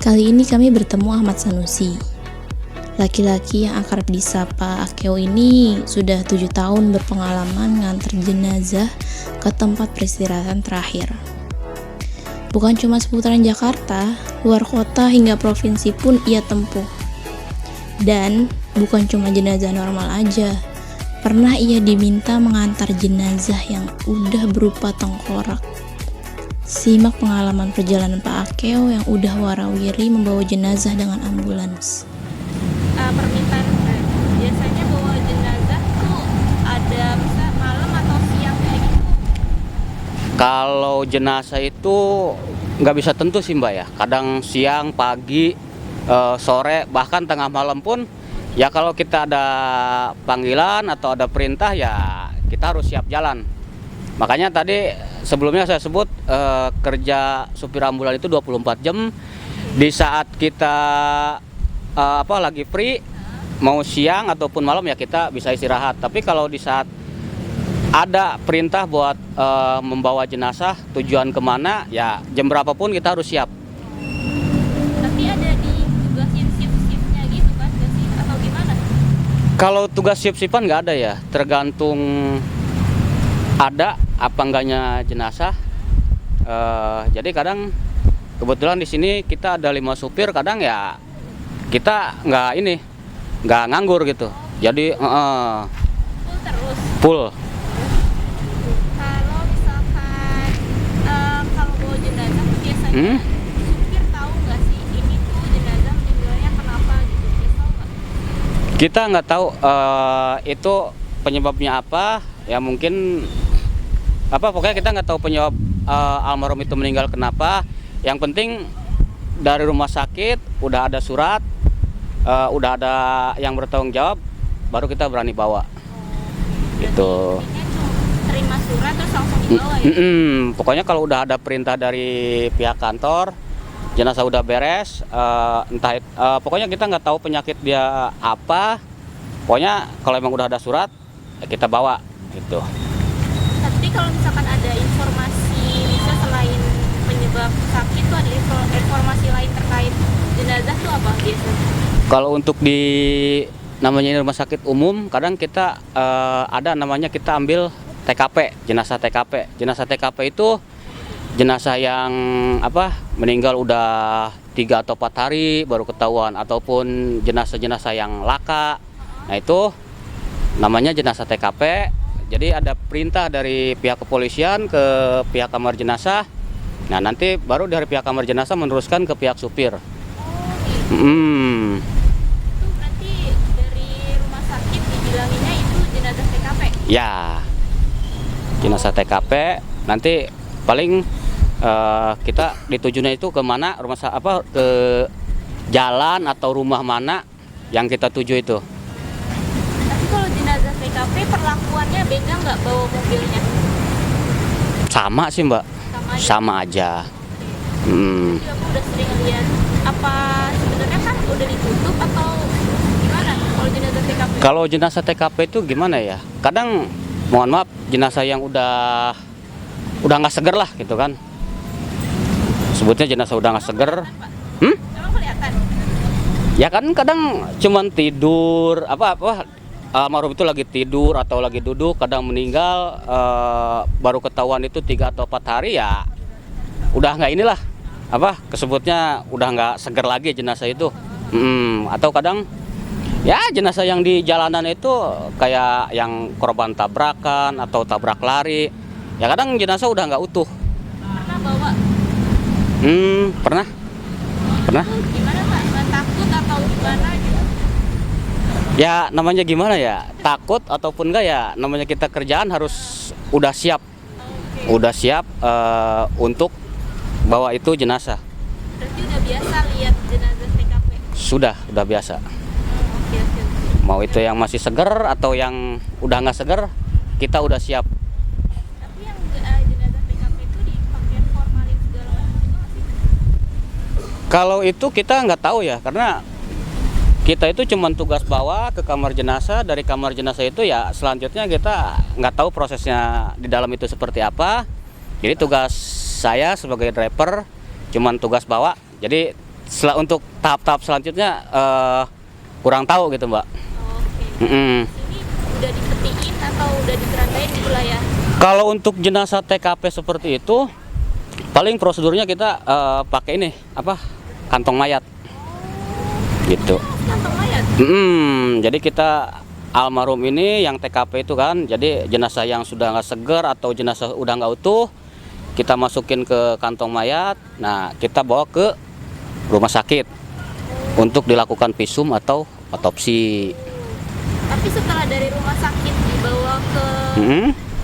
Kali ini kami bertemu Ahmad Sanusi. Laki-laki yang akrab disapa Akeo ini sudah 7 tahun berpengalaman nganter jenazah ke tempat peristirahatan terakhir. Bukan cuma seputaran Jakarta, luar kota hingga provinsi pun ia tempuh. Dan bukan cuma jenazah normal aja, pernah ia diminta mengantar jenazah yang udah berupa tengkorak. Simak pengalaman perjalanan Pak Akeo yang udah warawiri membawa jenazah dengan ambulans. Permintaan biasanya bawa jenazah tuh ada bisa malam atau siang kayak gitu. Kalau jenazah itu nggak bisa tentu sih Mbak ya. Kadang siang, pagi, sore, bahkan tengah malam pun ya kalau kita ada panggilan atau ada perintah ya kita harus siap jalan. Makanya tadi sebelumnya saya sebut kerja supir ambulan itu 24 jam. Di saat kita lagi free, mau siang ataupun malam ya kita bisa istirahat. Tapi kalau di saat ada perintah buat membawa jenazah tujuan kemana ya jam berapapun kita harus siap. Tapi ada ditugasin shift-shiftnya gitu kan nggak sih? Atau gimana? Kalau tugas shift-shiftan nggak ada ya, tergantung ada apa enggaknya jenazah. Jadi kadang kebetulan di sini kita ada 5 supir, kadang ya kita nggak nganggur gitu. Jadi Full terus. full. Kalau misalkan kalau bawa jenazah biasanya supir tahu nggak sih ini tuh jenazah meninggalnya kenapa gitu? Tahu nggak? Kita nggak tahu itu penyebabnya apa. Ya mungkin pokoknya kita nggak tahu penyebab almarhum itu meninggal kenapa. Yang penting dari rumah sakit udah ada surat, udah ada yang bertanggung jawab, baru kita berani bawa. Gitu. Intinya cuma terima surat terus langsung dibawa ya? Pokoknya kalau udah ada perintah dari pihak kantor, jenazah udah beres, pokoknya kita nggak tahu penyakit dia apa. Pokoknya kalau emang udah ada surat, ya kita bawa gitu. Tapi kalau misalkan ada informasi bisa selain penyebab sakit tuh ada informasi lain terkait jenazah tuh apa biasanya? Kalau untuk di namanya rumah sakit umum, kadang kita ada namanya kita ambil TKP, jenazah TKP. Jenazah TKP itu jenazah yang meninggal udah 3 atau 4 hari baru ketahuan, ataupun jenazah-jenazah yang laka. Nah itu namanya jenazah TKP. Jadi ada perintah dari pihak kepolisian ke pihak kamar jenazah. Nah nanti baru dari pihak kamar jenazah meneruskan ke pihak supir. Itu berarti dari rumah sakit dibilanginnya itu jenazah TKP? Ya, jenazah TKP. Nanti paling kita ditujunya itu ke mana, ke jalan atau rumah mana yang kita tuju itu. Tapi kalau jenazah TKP perlakuannya beda nggak bawa mobilnya? Sama sih Mbak, sama aja. Jadi aku udah sering lihat apa sebenarnya kan udah ditutup atau gimana kalau jenazah TKP? Kalau jenazah TKP itu gimana ya? Kadang mohon maaf jenazah yang udah nggak seger lah gitu kan. Sebutnya jenazah udah nggak seger. Emang kelihatan? Ya kan kadang cuman tidur almarhum itu lagi tidur atau lagi duduk, kadang meninggal baru ketahuan itu 3 atau 4 hari ya udah nggak kesebutnya udah nggak seger lagi jenazah itu. Atau kadang ya jenazah yang di jalanan itu kayak yang korban tabrakan atau tabrak lari, ya kadang jenazah udah nggak utuh. Pernah bawa? Pernah. Itu gimana Pak? Nggak takut atau gimana gitu? Ya namanya gimana ya, takut ataupun enggak ya, namanya kita kerjaan harus udah siap. Udah siap untuk bawa itu jenazah. Berarti udah biasa lihat jenazah TKP? Udah biasa. Oke. Mau itu yang masih seger atau yang udah nggak seger, kita udah siap. Tapi yang jenazah TKP itu dipakai formalin segala macam juga nggak sih? Kalau itu kita nggak tahu ya, karena kita itu cuma tugas bawa ke kamar jenazah. Dari kamar jenazah itu ya selanjutnya kita nggak tahu prosesnya di dalam itu seperti apa. Jadi tugas saya sebagai driver cuman tugas bawa. Jadi untuk tahap-tahap selanjutnya kurang tahu gitu Mbak. Oke. Mm-mm. Ini udah dipetiin atau udah dikeragain gitu lah ya? Kalau untuk jenazah TKP seperti itu, paling prosedurnya kita pakai ini apa, kantong mayat, gitu. Kantong mayat? Jadi kita almarhum ini yang TKP itu kan, jadi jenazah yang sudah nggak segar atau jenazah udah nggak utuh, kita masukin ke kantong mayat. Nah, kita bawa ke rumah sakit untuk dilakukan visum atau otopsi. Tapi setelah dari rumah sakit dibawa ke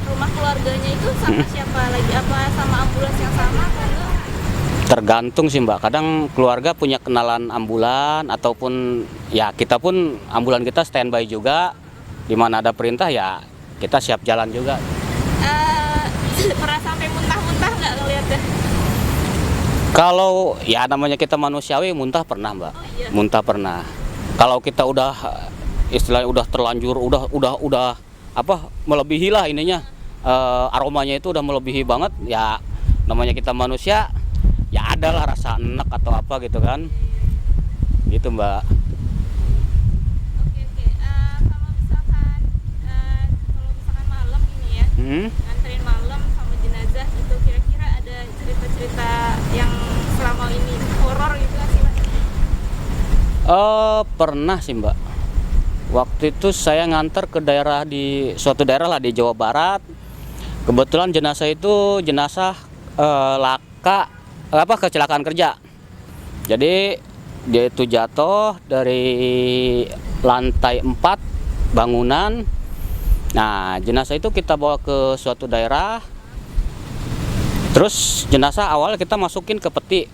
rumah keluarganya itu sama siapa lagi? Apa sama ambulans yang sama atau enggak? Tergantung sih Mbak, kadang keluarga punya kenalan ambulan ataupun ya kita pun ambulan kita standby juga, di mana ada perintah ya kita siap jalan juga. Pernah sampai muntah-muntah nggak ngeliatnya? Kalau ya namanya kita manusiawi, muntah pernah Mbak. Oh, iya. Muntah pernah. Kalau kita udah istilahnya udah terlanjur, udah apa, melebihi lah ininya, aromanya itu udah melebihi banget ya, namanya kita manusia ya adalah rasa enak atau apa gitu kan, gitu Mbak. Oke. Kalau misalkan malam ini ya, nganterin malam sama jenazah itu kira-kira ada cerita-cerita yang selama ini horor gitu nggak sih Mbak? Pernah sih Mbak. Waktu itu saya nganter ke daerah, di suatu daerah lah di Jawa Barat. Kebetulan jenazah itu jenazah kecelakaan kerja. Jadi dia itu jatuh dari lantai 4 bangunan. Nah, jenazah itu kita bawa ke suatu daerah. Terus jenazah awal kita masukin ke peti.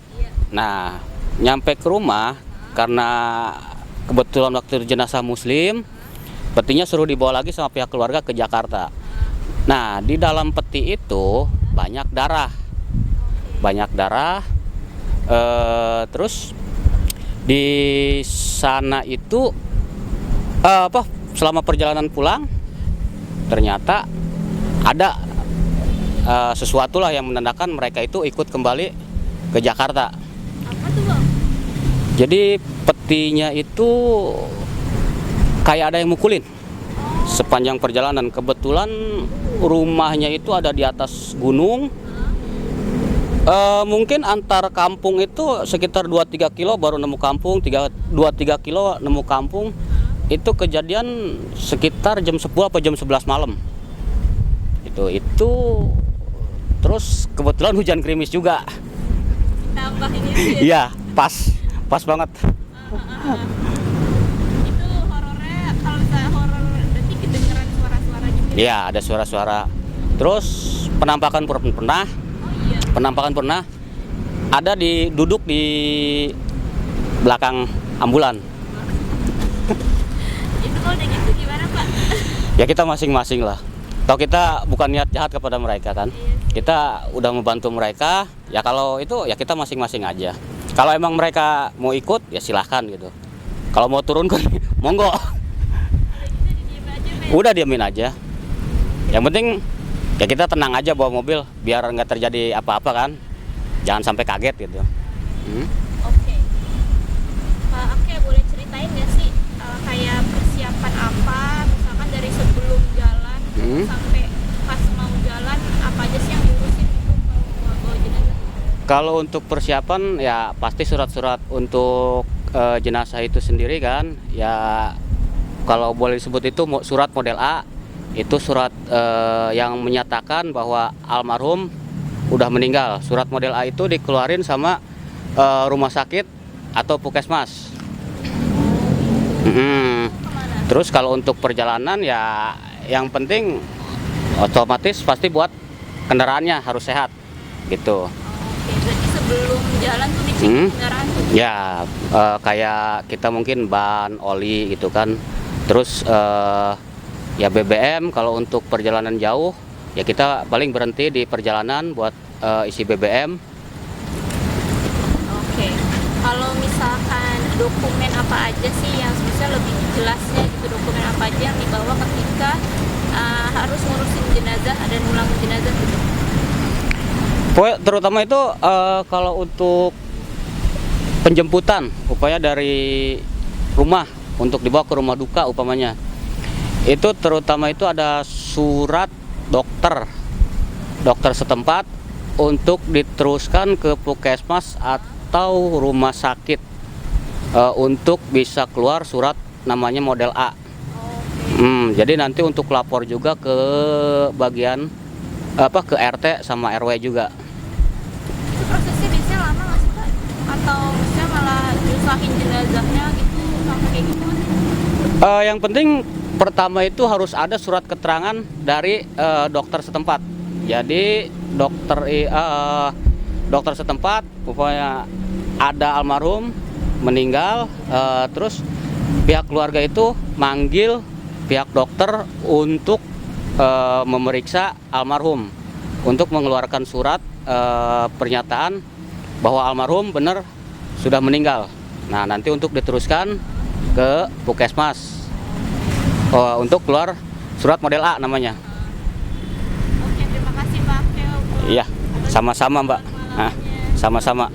Nah, nyampe ke rumah karena kebetulan waktu itu jenazah muslim, petinya suruh dibawa lagi sama pihak keluarga ke Jakarta. Nah, di dalam peti itu banyak darah. Terus di sana itu selama perjalanan pulang ternyata ada sesuatu lah yang menandakan mereka itu ikut kembali ke Jakarta. Apa tuh Bang? Jadi petinya itu kayak ada yang mukulin sepanjang perjalanan. Kebetulan rumahnya itu ada di atas gunung. Mungkin antar kampung itu sekitar 2-3 kilo baru nemu kampung, 2-3 kilo nemu kampung. Itu kejadian sekitar jam 10 atau jam 11 malam. Itu terus kebetulan hujan gerimis juga. Tambah ini ya? Iya, pas banget. Itu horornya, kalau misalnya horor berarti kedengeran suara-suara gitu? Iya, ada suara-suara. Terus penampakan pernah. Penampakan pernah, ada duduk di belakang ambulan. Itu kalau udah gitu gimana Pak? Ya kita masing-masing lah. Atau kita bukan niat jahat kepada mereka kan. Kita udah membantu mereka. Ya kalau itu ya kita masing-masing aja. Kalau emang mereka mau ikut ya silahkan gitu. Kalau mau turun kan monggo. Udah diemin aja. Yang penting ya kita tenang aja bawa mobil biar nggak terjadi apa-apa kan, jangan sampai kaget gitu. Oke. Pak Ake boleh ceritain nggak sih kayak persiapan apa, misalkan dari sebelum jalan sampai pas mau jalan apa aja sih yang diurusin itu kalau bawa jenazah? Kalau untuk persiapan ya pasti surat-surat untuk jenazah itu sendiri kan, ya kalau boleh disebut itu surat model A. Itu surat yang menyatakan bahwa almarhum udah meninggal. Surat model A itu dikeluarin sama rumah sakit atau puskesmas. Terus kalau untuk perjalanan ya yang penting otomatis pasti buat kendaraannya harus sehat gitu. Oke, berarti sebelum jalan tuh dicek kendaraan tuh? Ya kayak kita mungkin ban, oli gitu kan. Terus ya BBM kalau untuk perjalanan jauh ya kita paling berhenti di perjalanan buat isi BBM. Oke, kalau misalkan dokumen apa aja sih yang sebenarnya lebih jelasnya gitu, dokumen apa aja yang dibawa ketika harus ngurusin jenazah dan ngulangin jenazah gitu? Terutama itu kalau untuk penjemputan upaya dari rumah untuk dibawa ke rumah duka umpamanya. Itu terutama itu ada surat dokter setempat untuk diteruskan ke puskesmas atau rumah sakit untuk bisa keluar surat namanya model A. Jadi nanti untuk lapor juga ke bagian ke RT sama RW juga. Itu prosesnya biasanya lama nggak sih Pak? Atau misalnya malah nyusahin jenazahnya gitu sampai kayak gitu? Yang penting pertama itu harus ada surat keterangan dari dokter setempat. Jadi dokter setempat upaya ada almarhum meninggal, terus pihak keluarga itu manggil pihak dokter untuk memeriksa almarhum untuk mengeluarkan surat pernyataan bahwa almarhum benar sudah meninggal. Nah, nanti untuk diteruskan ke puskesmas untuk keluar surat model A namanya. Oke, terima kasih Pak Akeo. Iya, sama-sama Mbak. Nah, sama-sama.